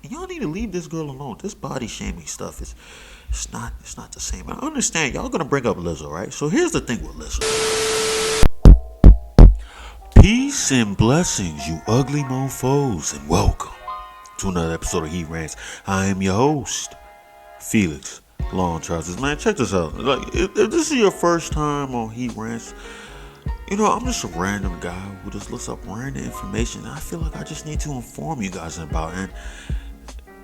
And y'all need to leave this girl alone. This body shaming stuff is it's not the same. And I understand y'all gonna bring up Lizzo, right? So here's the thing with Lizzo. Peace and blessings, you ugly mofos, and welcome to another episode of Heat Rants. I am your host, Felix Long Trousers. Man, check this out. Like, if this is your first time on Heat Rants, you know, I'm just a random guy who just looks up random information that I feel like I just need to inform you guys about. And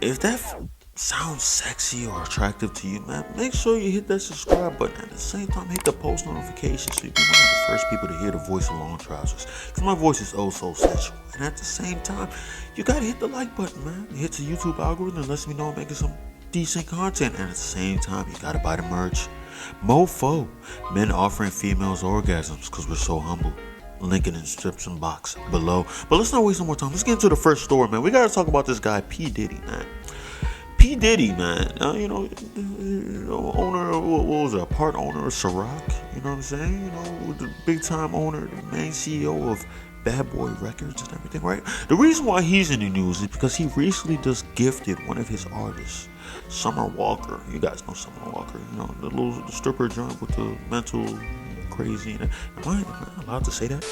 if that sounds sexy or attractive to you, man, make sure you hit that subscribe button. At the same time, hit the post notification so you can be one of the first people to hear the voice of Long Trousers. Because my voice is oh so sensual. And at the same time, you gotta hit the like button, man. It hits the YouTube algorithm and lets me know I'm making some decent content. And at the same time, you gotta buy the merch. Mofo, men offering females orgasms because we're so humble. Link in the description box below. But let's not waste no more time. Let's get into the first story, man. We gotta talk about this guy, P. Diddy, man. P. Diddy, man, owner, what was it, a part owner of Ciroc, you know what I'm saying? You know, the big time owner, the main CEO of Bad Boy Records and everything, right? The reason why he's in the news is because he recently just gifted one of his artists, Summer Walker. You guys know Summer Walker, you know, the stripper joint with the mental crazy. Am I allowed to say that?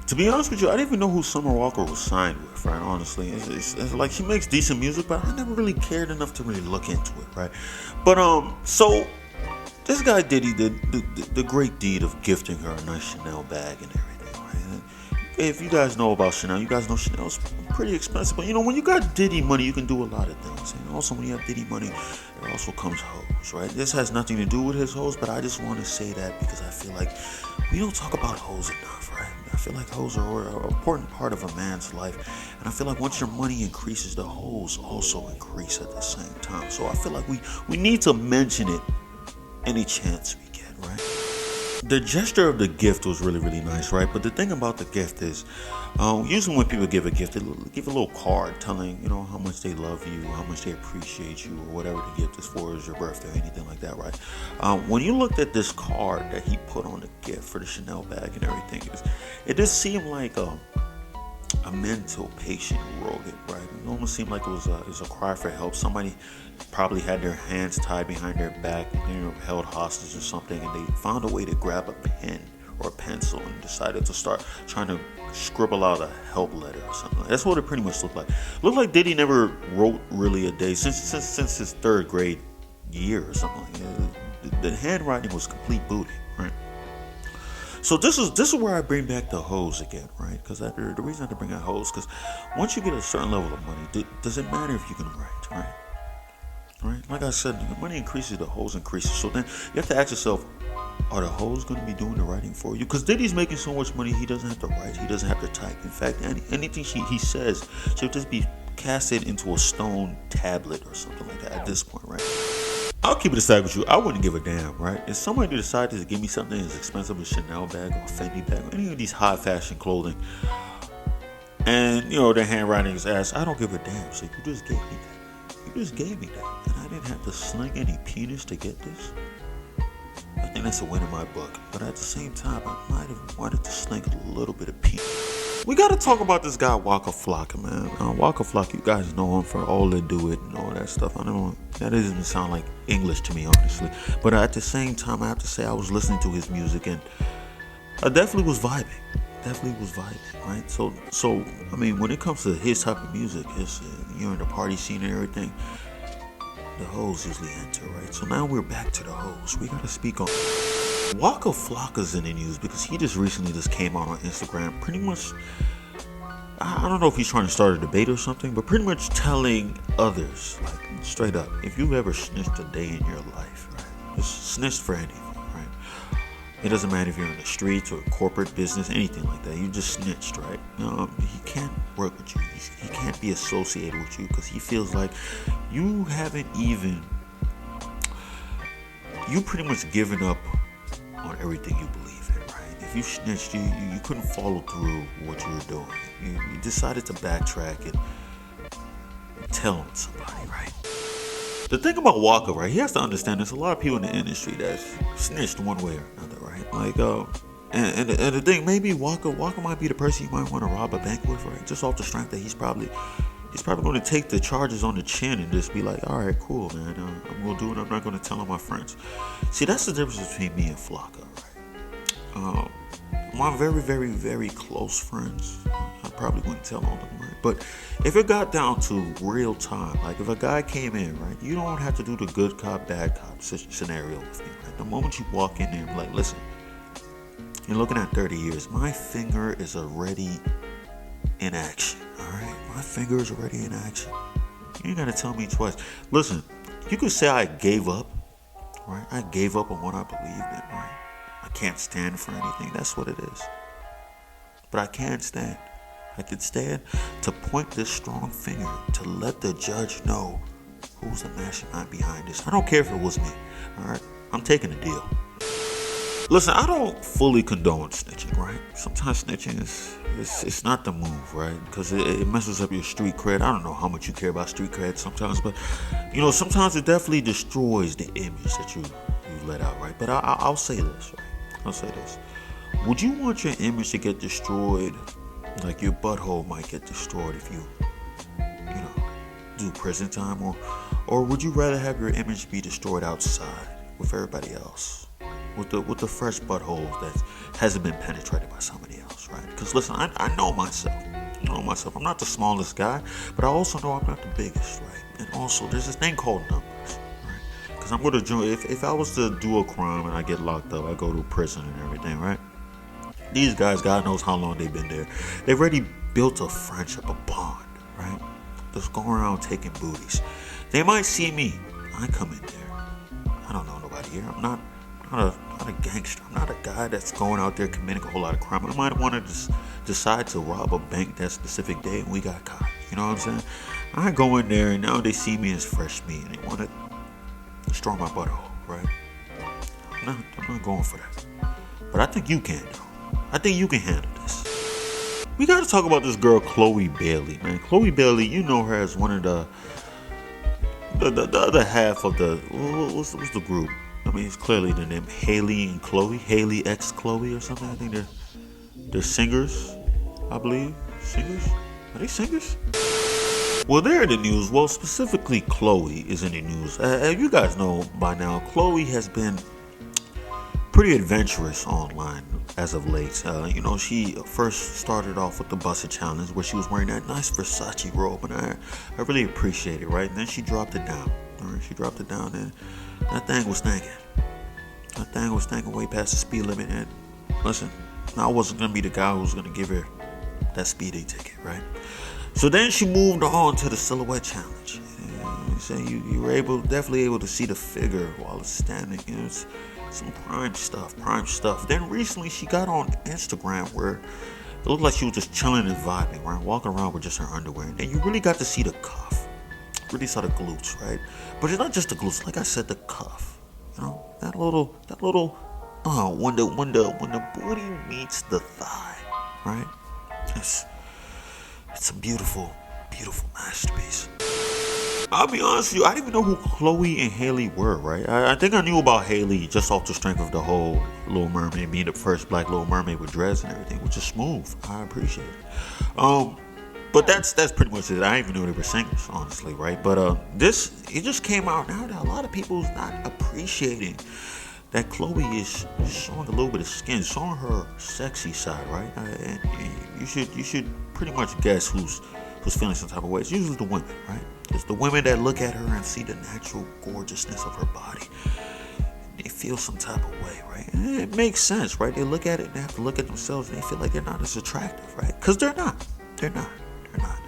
To be honest with you, I didn't even know who Summer Walker was signed with, right? Honestly, it's like she makes decent music, but I never really cared enough to really look into it, right? But so this guy Diddy did the great deed of gifting her a nice Chanel bag and everything, right? If you guys know about Chanel, you guys know Chanel's pretty expensive, but you know, when you got Diddy money, you can do a lot of things. And also, when you have Diddy money, there also comes hoes, right? This has nothing to do with his hoes, but I just want to say that because I feel like we don't talk about hoes enough, right? I feel like hoes are an important part of a man's life, and I feel like once your money increases, the hoes also increase at the same time. So I feel like we need to mention it any chance we get, right? The gesture of the gift was really, really nice, right? But the thing about the gift is, usually when people give a gift, they give a little card telling, you know, how much they love you, how much they appreciate you, or whatever the gift is for, is your birthday or anything like that, right? When you looked at this card that he put on the gift for the Chanel bag and everything, it just seemed like a mental patient who wrote it, right? It almost seemed like it was a cry for help. Somebody probably had their hands tied behind their back, you know, held hostage or something, and they found a way to grab a pen or a pencil and decided to start trying to scribble out a help letter or something. That's what it pretty much looked like. Looked like Diddy never wrote really a day since his third grade year or something like that. The handwriting was complete booty, right? So this is where I bring back the hoes again, right? Because the reason I have to bring out hoes, because once you get a certain level of money, does it matter if you can write, right? Right? Like I said, the money increases, the hoes increases. So then you have to ask yourself, are the hoes going to be doing the writing for you? Because Diddy's making so much money, he doesn't have to write, he doesn't have to type. In fact, anything he says should just be casted into a stone tablet or something like that at this point, right? I'll keep it aside with you. I wouldn't give a damn, right? If somebody decided to give me something as expensive as a Chanel bag or a Fendi bag or any of these high fashion clothing, and you know their handwriting is ass, I don't give a damn. So you just gave me that. You just gave me that, and I didn't have to sling any penis to get this. I think that's a win in my book. But at the same time, I might have wanted to sling a little bit of penis. We gotta talk about this guy Waka Flocka, man. Waka Flocka, you guys know him for All They Do It and all that stuff. I don't. That doesn't sound like English to me, honestly. But at the same time, I have to say I was listening to his music and I definitely was vibing. Right? So I mean, when it comes to his type of music, you're in the party scene and everything, the hoes usually enter, right? So now we're back to the hoes. We gotta speak on Waka Flocka's in the news because he just recently came out on Instagram, pretty much. I don't know if he's trying to start a debate or something, but pretty much telling others, like straight up, if you've ever snitched a day in your life, right? Just snitched for anything, right? It doesn't matter if you're in the streets or corporate business, anything like that. You just snitched, right? He can't work with you. He can't be associated with you because he feels like you haven't even. You pretty much given up on everything you believe in, right? If you snitched, you couldn't follow through what you were doing. You decided to backtrack and tell on somebody, right? The thing about Waka, right? He has to understand there's a lot of people in the industry that's snitched one way or another, right? Like, and the thing, maybe Waka might be the person you might want to rob a bank with, right? Just off the strength that he's probably he's probably going to take the charges on the chin and just be like, all right, cool, man. I'm going to do it. I'm not going to tell all my friends. See, that's the difference between me and Flocka, right? My very, very, very close friends, I probably wouldn't tell on them, right? But if it got down to real time, like if a guy came in, right, you don't have to do the good cop, bad cop scenario with me, right? The moment you walk in there, be like, listen, you're looking at 30 years. My finger is already in action, all right? My finger is already in action. You ain't got to tell me twice. Listen, you could say I gave up, right? I gave up on what I believed in, right? I can't stand for anything. That's what it is. But I can stand. I can stand to point this strong finger to let the judge know who's the mastermind behind this. I don't care if it was me. All right? I'm taking the deal. Listen, I don't fully condone snitching, right? Sometimes snitching it's not the move, right? Because it messes up your street cred. I don't know how much you care about street cred sometimes, but sometimes it definitely destroys the image that you let out, right? But I'll say this, right? I'll say this. Would you want your image to get destroyed, like your butthole might get destroyed if you do prison time, or would you rather have your image be destroyed outside with everybody else, with the fresh butthole that hasn't been penetrated by somebody else, right? Because listen, I know myself. I'm not the smallest guy, but I also know I'm not the biggest, right? And also, there's this thing called numbers. I'm going to join. If I was to do a crime and I get locked up, I go to prison and everything, right? These guys, God knows how long they've been there. They've already built a friendship, a bond, right? Just going around taking booties. They might see me. I come in there. I don't know nobody here. I'm not a gangster. I'm not a guy that's going out there committing a whole lot of crime. I might want to decide to rob a bank that specific day and we got caught. You know what I'm saying? I go in there and now they see me as fresh meat and they want to destroy my butthole, right? I'm not going for that. But I think you can, though. I think you can handle this. We got to talk about this girl, Chloe Bailey, man. Chloe Bailey, you know her as one of the other half of the, what's the group? I mean, it's clearly the name Haley and Chloe. Haley X Chloe or something. I think they're singers, I believe. Singers? Are they singers? Well, they're in the news. Well, specifically, Chloe is in the news. As you guys know by now, Chloe has been pretty adventurous online as of late. She first started off with the Busted Challenge, where she was wearing that nice Versace robe, and I really appreciate it, right? And then she dropped it down. Right? She dropped it down, and that thing was stinking. That thing was stinking way past the speed limit. And listen, I wasn't going to be the guy who was going to give her that speeding ticket, right? So then she moved on to the Silhouette Challenge. So you were definitely able to see the figure while it's standing. It's some prime stuff. Then recently she got on Instagram where it looked like she was just chilling and vibing, right? Walking around with just her underwear. And you really got to see the cuff. Really saw the glutes, right? But it's not just the glutes. Like I said, the cuff. That little when the booty meets the thigh, right? It's a beautiful, beautiful masterpiece. I'll be honest with you, I didn't even know who Chloe and Haley were, right? I think I knew about Haley just off the strength of the whole Little Mermaid being the first black Little Mermaid with dreads and everything, which is smooth. I appreciate it. But that's pretty much it. I didn't even know they were singers, honestly, right? But it just came out now that a lot of people's not appreciating that Chloe is showing a little bit of skin, showing her sexy side, right? And you should pretty much guess who's feeling some type of way. It's usually the women, right? It's the women that look at her and see the natural gorgeousness of her body. They feel some type of way, right? And it makes sense, right? They look at it and they have to look at themselves and they feel like they're not as attractive, right? Because they're not.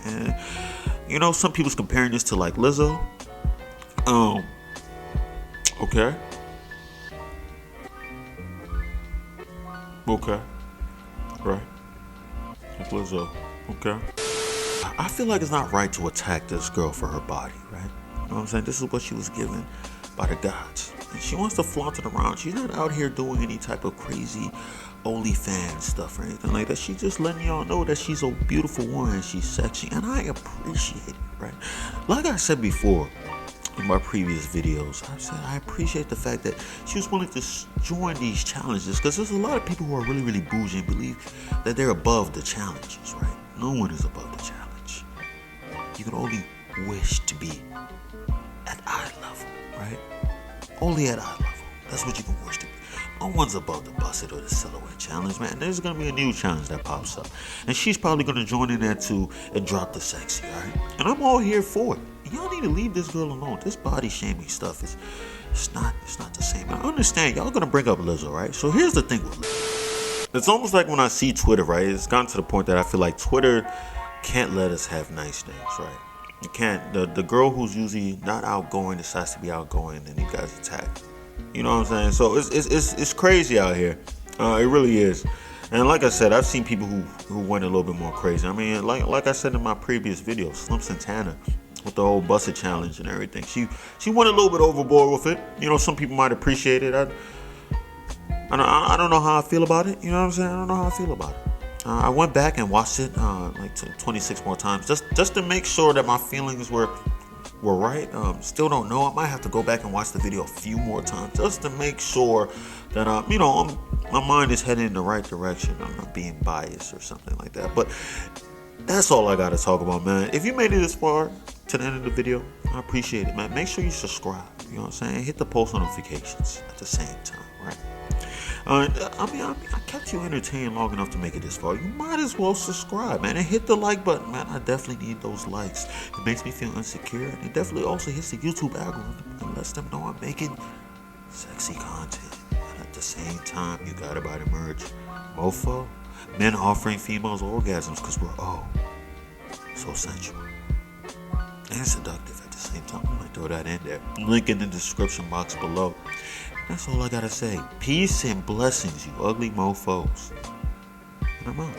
And some people's comparing this to like Lizzo. Okay. Right. Like Lizzo. Okay. I feel like it's not right to attack this girl for her body, right? You know what I'm saying? This is what she was given by the gods. And she wants to flaunt it around. She's not out here doing any type of crazy OnlyFans stuff or anything like that. She's just letting y'all know that she's a beautiful woman and she's sexy. And I appreciate it, right? Like I said before in my previous videos, I said I appreciate the fact that she was willing to join these challenges, because there's a lot of people who are really, really bougie and believe that they're above the challenges, right? No one is above the challenge. you can only wish to be at eye level, right? Only at eye level. That's what you can wish to be. No one's above the bust it or the silhouette challenge, man. There's gonna be a new challenge that pops up, and she's probably gonna join in that too and drop the sexy, alright? And I'm all here for it. Y'all need to leave this girl alone. This body shaming stuff is it's not the same. I understand y'all gonna bring up Lizzo, right? So here's the thing with Lizzo. It's almost like when I see Twitter, right? It's gotten to the point that I feel like Twitter can't let us have nice things, right? You can't. The girl who's usually not outgoing decides to be outgoing, and you guys attack. You know what I'm saying? So it's crazy out here. It really is. And like I said, I've seen people who went a little bit more crazy. I mean, like I said in my previous video, Slim Santana with the whole busted challenge and everything. She went a little bit overboard with it. You know, some people might appreciate it. I don't know how I feel about it. You know what I'm saying? I don't know how I feel about it. I went back and watched it like 26 more times just to make sure that my feelings were right. Still don't know. I might have to go back and watch the video a few more times just to make sure that my mind is heading in the right direction. I'm not being biased or something like that. But that's all I gotta talk about, man. If you made it this far to the end of the video, I appreciate it, man. Make sure you subscribe. You know what I'm saying? Hit the post notifications at the same time, right? I kept you entertained long enough to make it this far. You might as well subscribe, man, and hit the like button, man. I definitely need those likes. It makes me feel insecure, and it definitely also hits the YouTube algorithm and lets them know I'm making sexy content. And at the same time, you gotta buy the merch. Mofo, men offering females orgasms because we're all so sensual and seductive at the same time. I'm gonna throw that in there. Link in the description box below. That's all I gotta say. Peace and blessings, you ugly mofos. And I'm out.